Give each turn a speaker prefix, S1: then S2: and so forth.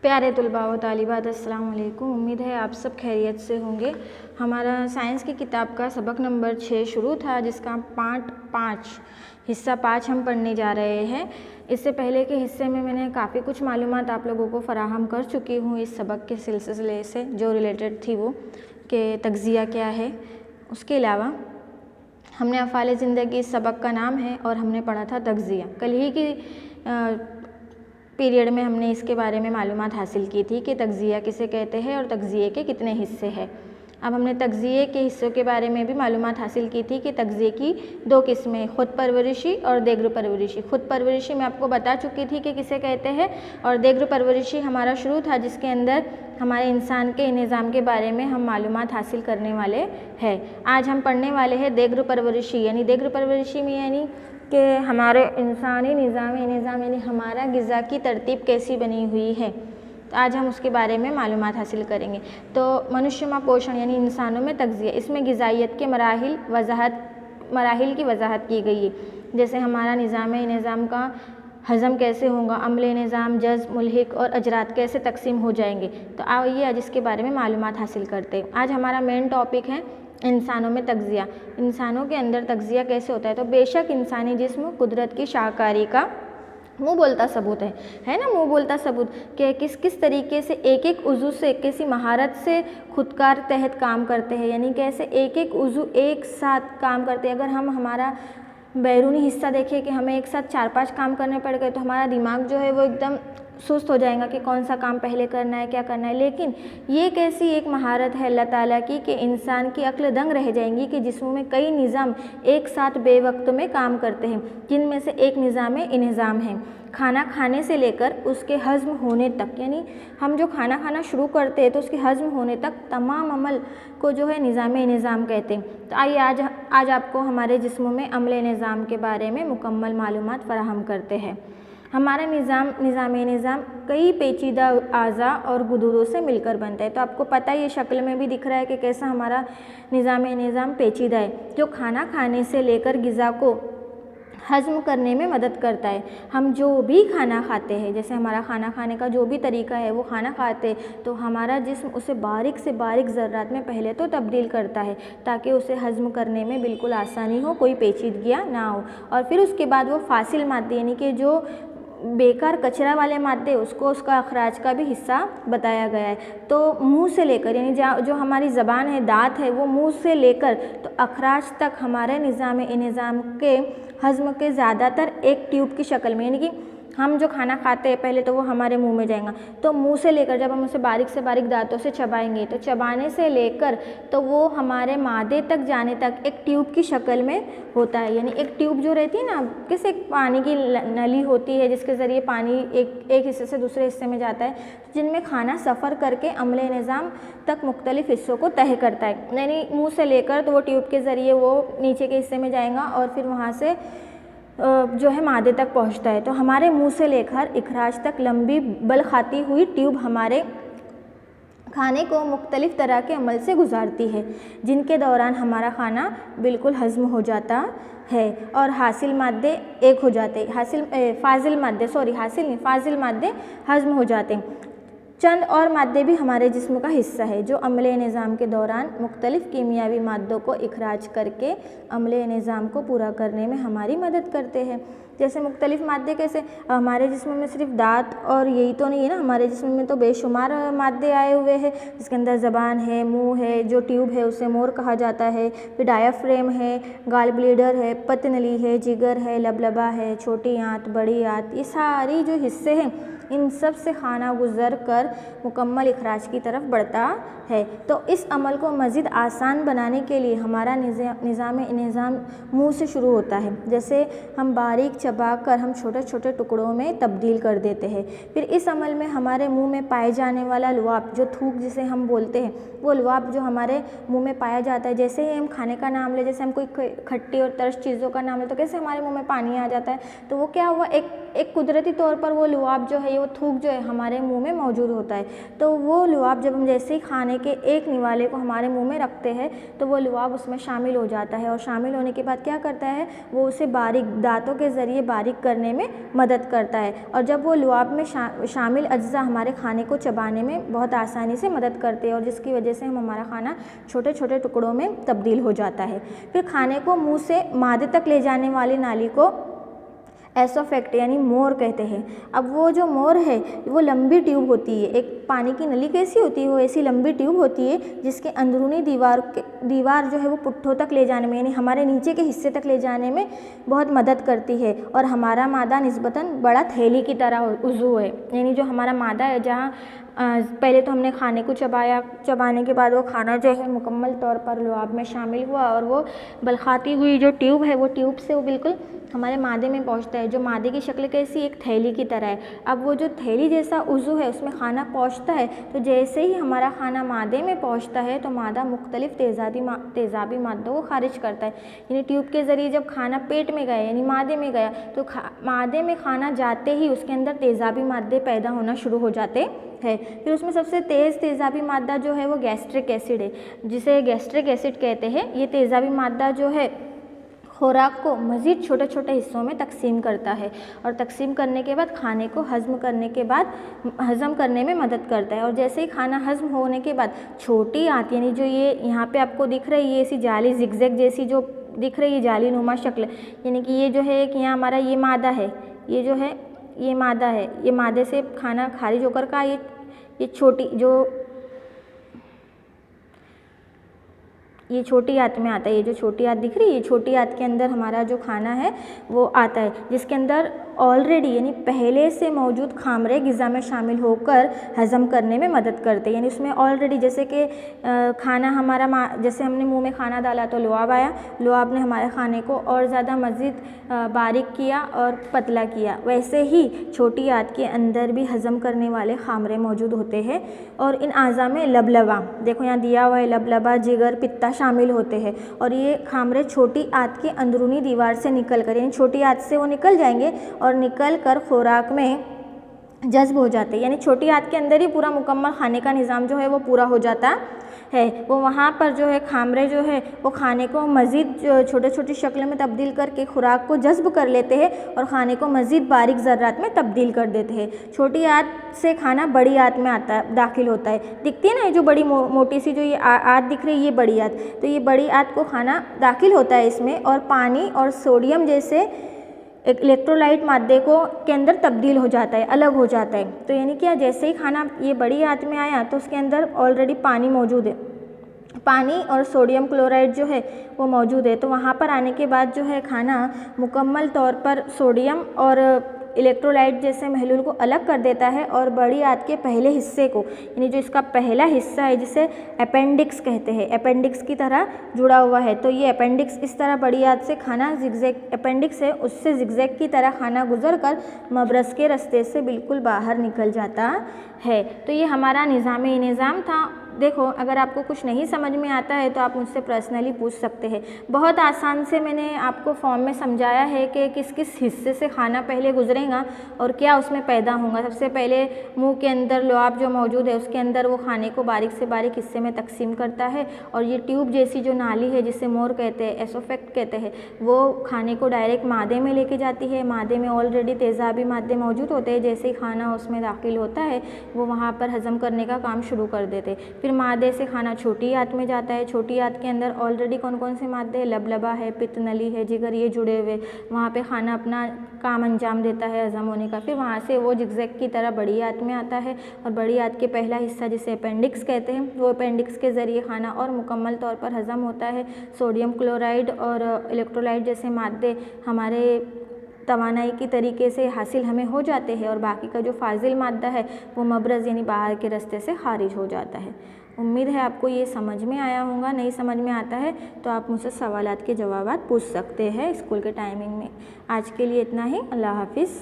S1: प्यारे तुलबा व तालिबात अस्सलाम वालेकुम। उम्मीद है आप सब खैरियत से होंगे। हमारा साइंस की किताब का सबक नंबर 6 शुरू था, जिसका पार्ट 5 हिस्सा 5 हम पढ़ने जा रहे हैं। इससे पहले के हिस्से में मैंने काफ़ी कुछ मालूमात आप लोगों को फ़राहम कर चुकी हूँ इस सबक के सिलसिले से, जो रिलेटेड थी वो कि तग़ज़िया क्या है। उसके अलावा हमने अफ़ाल ज़िंदगी इस सबक का नाम है और हमने पढ़ा था तग़ज़िया। कल ही की पीरियड में हमने इसके बारे में मालूमात हासिल की थी कि तग़ज़िया किसे कहते हैं और तग़ज़िये के कितने हिस्से हैं। अब हमने तग़ज़िये के हिस्सों के बारे में भी मालूमात हासिल की थी कि तग़ज़िये की 2 किस्में, ख़ुद परवरिशी और देगर परवरिशी। ख़ुद परवरिशी मैं आपको बता चुकी थी कि किसे कहते हैं, और देगर परवरिशी हमारा शुरू था, जिसके अंदर हमारे इंसान के निज़ाम के बारे में हम मालूमात हासिल करने वाले हैं। आज हम पढ़ने वाले हैं देगर परवरिशी, यानी देगर परवरिशी में यानी कि हमारे इंसानी निज़ाम यानी हमारा ग़िज़ा की तरतीब कैसी बनी हुई है। तो आज हम उसके बारे में मालूमात हासिल करेंगे। तो मनुष्य में पोषण यानी इंसानों में तग़ज़िया, इसमें ग़िज़ाइयत के मराहिल की वजाहत की गई है। जैसे हमारा निज़ाम का हज़म कैसे होगा, अम्ल निज़ाम, जज़्ब, मुल्हिक और अजरात कैसे तकसीम हो जाएंगे। तो आइए आज इसके बारे में मालूमात हासिल करते हैं। आज हमारा मेन टॉपिक है इंसानों में तग़ज़िया। इंसानों के अंदर तग़ज़िया कैसे होता है। तो बेशक इंसानी जिस्म कुदरत की शाहकारी का मुँह बोलता सबूत है ना, मुँह बोलता सबूत कि किस तरीके से एक एक उज़ू से कैसी महारत से खुदकार तहत काम करते हैं, यानी कैसे एक एक उज़ू एक साथ काम करते हैं। अगर हम हमारा बैरूनी हिस्सा देखें कि हमें एक साथ 4-5 काम करने पड़ गए तो हमारा दिमाग जो है वो एकदम सुस्त हो जाएगा कि कौन सा काम पहले करना है, क्या करना है। लेकिन ये कैसी एक महारत है अल्लाह ताला की कि इंसान की अक्ल दंग रह जाएंगी कि जिसमें में कई निज़ाम एक साथ बेवक्त में काम करते हैं, जिनमें से एक निज़ाम है खाना खाने से लेकर उसके हज़म होने तक। यानी हम जो खाना खाना शुरू करते हैं तो उसके हज़म होने तक तमाम अमल को जो है निज़ाम कहते हैं। तो आइए आज आपको हमारे जिस्मों में अमल निज़ाम के बारे में मुकम्मल मालूमात फ़राहम करते हैं। हमारा निज़ाम कई पेचीदा आज़ा और गुदूरों से मिलकर बनता है। तो आपको पता है, ये शक्ल में भी दिख रहा है कि कैसा हमारा निज़ाम पेचीदा है, जो खाना खाने से लेकर ग़िज़ा को हज़म करने में मदद करता है। हम जो भी खाना खाते हैं, जैसे हमारा खाना खाने का जो भी तरीका है, वो खाना खाते हैं तो हमारा जिस्म उसे बारीक से बारीक ज़र्रात में पहले तो तब्दील करता है ताकि उसे हज़म करने में बिल्कुल आसानी हो, कोई पेचीदगियाँ ना हो। और फिर उसके बाद वो फासिल मादे यानी कि जो बेकार कचरा वाले मादे, उसको उसका अखराज का भी हिस्सा बताया गया है। तो मुंह से लेकर यानी जो हमारी ज़बान है, दांत है, वो मुंह से लेकर तो अखराज तक हमारे निज़ाम के हज़म के ज़्यादातर एक ट्यूब की शक्ल में, यानी कि हम जो खाना खाते हैं पहले तो वो हमारे मुंह में जाएगा, तो मुंह से लेकर जब हम उसे बारीक से बारीक दांतों से चबाएंगे तो चबाने से लेकर तो वो हमारे मादे तक जाने तक एक ट्यूब की शक्ल में होता है। यानी एक ट्यूब जो रहती है ना, किसी एक पानी की नली होती है जिसके ज़रिए पानी एक हिस्से से दूसरे हिस्से में जाता है, जिनमें खाना सफ़र करके अमले निज़ाम तक मुख्तलिफ़ हिस्सों को तय करता है। यानी मुँह से लेकर तो वो ट्यूब के ज़रिए वो नीचे के हिस्से में जाएगा और फिर वहाँ से जो है मादे तक पहुंचता है। तो हमारे मुंह से लेकर इखराज तक लंबी बल खाती हुई ट्यूब हमारे खाने को मुख्तलिफ़ तरह के अमल से गुजारती है, जिनके दौरान हमारा खाना बिल्कुल हज़म हो जाता है और फाजिल मादे हज़म हो जाते हैं। चंद और मादे भी हमारे जिस्म का हिस्सा है जो अमले निज़ाम के दौरान मुख्तलिफ़ कीमियावी मादों को इखराज करके अमले निज़ाम को पूरा करने में हमारी मदद करते हैं। जैसे मुख्तलिफ़ मादे कैसे, हमारे जिस्म में सिर्फ दांत और यही तो नहीं है ना, हमारे जिस्म में तो बेशुमार मादे आए हुए हैं, जिसके अंदर ज़बान है, मुंह है, जो ट्यूब है उसे मोर कहा जाता है, फिर डायाफ्रेम है, गाल ब्लीडर है, पतनली है, जिगर है, लबलबा है, छोटी आंत, बड़ी आंत, ये सारी जो हिस्से हैं इन सब से खाना गुजर कर मुकम्मल इखराज की तरफ बढ़ता है। तो इस अमल को मज़ीद आसान बनाने के लिए हमारा निज़ाम मुंह से शुरू होता है। जैसे हम बारीक चबा कर हम छोटे छोटे टुकड़ों में तब्दील कर देते हैं। फिर इस अमल में हमारे मुंह में पाए जाने वाला लुआब, जो थूक जिसे हम बोलते हैं, वो लुआब जो हमारे मुंह में पाया जाता है, जैसे ही हम खाने का नाम ले, जैसे हम कोई खट्टी और तर्श चीज़ों का नाम ले तो कैसे हमारे मुँह में पानी आ जाता है, तो वो क्या हुआ, एक एक कुदरती तौर पर वो लुआब जो है, वो थूक जो है हमारे मुंह में मौजूद होता है। तो वो लुआब जब हम जैसे ही खाने के एक निवाले को हमारे मुंह में रखते हैं तो वो लुआब उसमें शामिल हो जाता है, और शामिल होने के बाद क्या करता है, वो उसे बारीक दांतों के ज़रिए बारीक करने में मदद करता है। और जब वो लुआब में शामिल अज्जा हमारे खाने को चबाने में बहुत आसानी से मदद करते हैं, और जिसकी वजह से हमारा खाना छोटे छोटे टुकड़ों में तब्दील हो जाता है। फिर खाने को मुँह से मादे तक ले जाने वाली नाली को एसोफेक्ट यानी मोर कहते हैं। अब वो जो मोर है वो लंबी ट्यूब होती है, एक पानी की नली कैसी होती है वो ऐसी लंबी ट्यूब होती है, जिसके अंदरूनी दीवार जो है वो पुट्ठों तक ले जाने में यानी हमारे नीचे के हिस्से तक ले जाने में बहुत मदद करती है। और हमारा मादा निस्बतन बड़ा थैली की तरह उज़ू है, यानी जो हमारा मादा है जहाँ पहले तो हमने खाने को चबाने के बाद वो खाना जो है मुकम्मल तौर पर लुआब में शामिल हुआ, और वो बलखाती हुई जो ट्यूब है वो ट्यूब से वो बिल्कुल हमारे मादे में पहुंचता है, जो मादे की शक्ल कैसी, एक थैली की तरह है। अब वो जो थैली जैसा उज़ू है उसमें खाना पहुंचता है, तो जैसे ही हमारा खाना मादे में पहुंचता है तो मादा मुख्तलिफ तेज़ाबी मादों को खारिज करता है। यानी ट्यूब के ज़रिए जब खाना पेट में गया यानी मादे में गया तो मादे में खाना जाते ही उसके अंदर तेज़ाबी मादे पैदा होना शुरू हो जाते है। फिर उसमें सबसे तेज़ाबी मादा जो है वो गैस्ट्रिक एसिड है, जिसे गैस्ट्रिक एसिड कहते हैं। ये तेज़ाबी मादा जो है खुराक को मज़ीद छोटे छोटे हिस्सों में तकसीम करता है, और तकसीम करने के बाद खाने को हज़म करने में मदद करता है। और जैसे ही खाना हज़म होने के बाद छोटी आंत यानी जो ये यहाँ पे आपको दिख रही है, ये ऐसी जाली जिगजैग जैसी जो दिख रही है जाली नुमा शक्ल, यानी कि ये जो है एक यहाँ हमारा ये मादा है, ये जो है ये मादा है, ये मादे से खाना खारिज होकर का ये छोटी ये छोटी आंत में आता है। ये जो छोटी आंत दिख रही है, ये छोटी आंत के अंदर हमारा जो खाना है वो आता है, जिसके अंदर ऑलरेडी यानी पहले से मौजूद खामरे ग़िज़ा में शामिल होकर हज़म करने में मदद करते हैं। यानी उसमें ऑलरेडी जैसे कि खाना हमारा जैसे हमने मुंह में खाना डाला तो लुआब आया, लुआब ने हमारे खाने को और ज़्यादा मज़ीद बारीक किया और पतला किया, वैसे ही छोटी आंत के अंदर भी हज़म करने वाले खामरे मौजूद होते हैं। और इन आज़ा में लबलबा, देखो यहाँ दिया हुआ है, लबलबा, जिगर, पित्ता शामिल होते हैं, और ये खामरे छोटी आंत की अंदरूनी दीवार से निकल कर यानी छोटी आंत से वो निकल जाएंगे और निकल कर खुराक में जज्ब हो जाते हैं। यानी छोटी आंत के अंदर ही पूरा मुकम्मल खाने का निज़ाम जो है वो पूरा हो जाता है। वो वहाँ पर जो है खामरे जो है वो खाने को मज़ीद छोटे छोटी शक्ल में तब्दील करके खुराक को जज्ब कर लेते हैं और खाने को मज़ीद बारीक ज़र्रात में तब्दील कर देते हैं। छोटी आंत से खाना बड़ी आंत में दाखिल होता है। दिखती है ना ये जो बड़ी मोटी सी जो ये आंत दिख रही है, ये बड़ी आंत, तो ये बड़ी आंत को खाना दाखिल होता है इसमें, और पानी और सोडियम जैसे इलेक्ट्रोलाइट मादे के अंदर तब्दील हो जाता है, अलग हो जाता है। तो यानी क्या, जैसे ही खाना ये बड़ी आंत में आया तो उसके अंदर ऑलरेडी पानी मौजूद है, पानी और सोडियम क्लोराइड जो है वो मौजूद है। तो वहाँ पर आने के बाद जो है खाना मुकम्मल तौर पर सोडियम और इलेक्ट्रोलाइट जैसे महलूल को अलग कर देता है, और बड़ी आंत के पहले हिस्से को यानी जो इसका पहला हिस्सा है जिसे अपेंडिक्स कहते हैं, अपेंडिक्स की तरह जुड़ा हुआ है। तो ये अपेंडिक्स इस तरह बड़ी आंत से खाना जिगजैग, अपेंडिक्स है उससे जिगजैग की तरह खाना गुजर कर मबरस के रास्ते से बिल्कुल बाहर निकल जाता है। तो ये हमारा निज़ाम था। देखो, अगर आपको कुछ नहीं समझ में आता है तो आप मुझसे पर्सनली पूछ सकते हैं। बहुत आसान से मैंने आपको फॉर्म में समझाया है कि किस किस हिस्से से खाना पहले गुजरेगा और क्या उसमें पैदा होगा। सबसे पहले मुंह के अंदर लुआब जो मौजूद है उसके अंदर वो खाने को बारीक से बारीक हिस्से में तकसीम करता है, और ये ट्यूब जैसी जो नाली है जिसे मोर कहते हैं, एसोफेक्ट कहते हैं, वो खाने को डायरेक्ट मादे में लेके जाती है। मादे में ऑलरेडी तेज़ाबी मादे मौजूद होते हैं, जैसे ही खाना उसमें दाखिल होता है वो वहाँ पर हज़म करने का काम शुरू कर देते। फिर मादे से खाना छोटी आंत में जाता है। छोटी आंत के अंदर ऑलरेडी कौन कौन से मादे, लबलबा है, पित्त नली है, जिगर, ये जुड़े हुए, वहाँ पे खाना अपना काम अंजाम देता है हज़म होने का। फिर वहाँ से वो जिगजैग की तरह बड़ी आंत में आता है, और बड़ी आंत के पहला हिस्सा जिसे अपेंडिक्स कहते हैं, वो अपेंडिक्स के ज़रिए खाना और मुकम्मल तौर पर हज़म होता है। सोडियम क्लोराइड और इलेक्ट्रोलाइट जैसे मादे हमारे तवानाई की तरीके से हासिल हमें हो जाते हैं, और बाकी का जो फाजिल मादा है वो मबरज़ यानी बाहर के रास्ते से खारिज हो जाता है। उम्मीद है आपको ये समझ में आया होगा। नहीं समझ में आता है तो आप मुझसे सवालात के जवाब पूछ सकते हैं स्कूल के टाइमिंग में। आज के लिए इतना ही। अल्लाह हाफिज़।